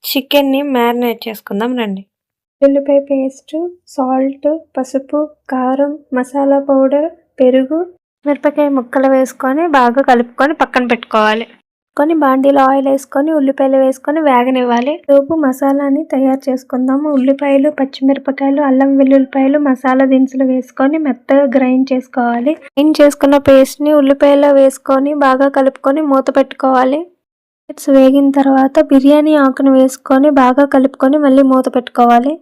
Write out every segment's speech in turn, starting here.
చికెన్‌ని మ్యారినేట్ చేసుకుందాం రండి. ఉల్లిపాయ పేస్టు, సాల్ట్, పసుపు, కారం, మసాలా పౌడర్, పెరుగు, మిరపకాయ ముక్కలు వేసుకొని బాగా కలుపుకొని పక్కన పెట్టుకోవాలి. బాండీలో ఆయిల్ వేసుకొని ఉల్లిపాయలు వేసుకొని వేగనివ్వాలి. లోపు మసాలాని తయారు చేసుకుందాము. ఉల్లిపాయలు, పచ్చిమిరపకాయలు, అల్లం వెల్లుల్లిపాయలు, మసాలా దినుసులు వేసుకొని మెత్తగా గ్రైండ్ చేసుకోవాలి. గ్రైండ్ చేసుకున్న పేస్ట్ని ఉల్లిపాయలో వేసుకొని బాగా కలుపుకొని మూత పెట్టుకోవాలి. వేగిన తర్వాత బిర్యానీ ఆకును వేసుకొని బాగా కలుపుకొని మళ్ళీ మూత పెట్టుకోవాలి.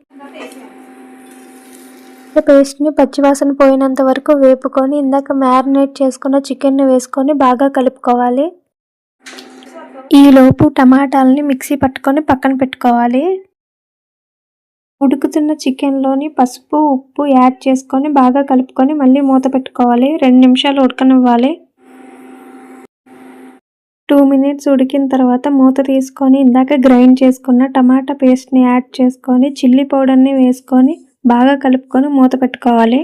పేస్ట్ని పచ్చివాసన పోయినంత వరకు వేపుకొని ఇందాక మ్యారినేట్ చేసుకున్న చికెన్ని వేసుకొని బాగా కలుపుకోవాలి. ఈలోపు టమాటాలని మిక్సీ పట్టుకొని పక్కన పెట్టుకోవాలి. ఉడుకుతున్న చికెన్లోని పసుపు, ఉప్పు యాడ్ చేసుకొని బాగా కలుపుకొని మళ్ళీ మూత పెట్టుకోవాలి. 2 నిమిషాలు ఉడకనివ్వాలి. 2 మినిట్స్ ఉడికిన తర్వాత మూత తీసుకొని ఇందాక గ్రైండ్ చేసుకున్న టమాటా పేస్ట్ని యాడ్ చేసుకొని చిల్లీ పౌడర్ని వేసుకొని బాగా కలుపుకొని మూత పెట్టుకోవాలి.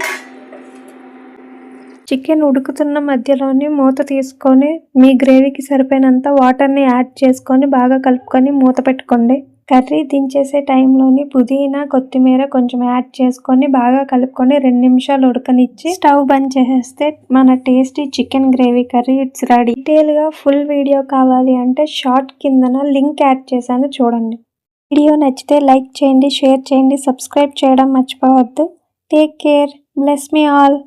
చికెన్ ఉడుకుతున్న మధ్యలోని మూత తీసుకొని మీ గ్రేవీకి సరిపోయినంత వాటర్ని యాడ్ చేసుకొని బాగా కలుపుకొని మూత పెట్టుకోండి. కర్రీ దించేసే టైంలోని పుదీనా, కొత్తిమీర కొంచెం యాడ్ చేసుకొని బాగా కలుపుకొని 2 నిమిషాలు ఉడకనిచ్చి స్టవ్ బంద్ చేసేస్తే మన tasty chicken gravy curry it's ready. డీటెయిల్గా ఫుల్ వీడియో కావాలి అంటే షార్ట్ కిందన లింక్ యాడ్ చేశాను చూడండి. వీడియో నచ్చితే లైక్ చేయండి, షేర్ చేయండి, సబ్స్క్రైబ్ చేయడం మర్చిపోవద్దు. Take care. Bless me all.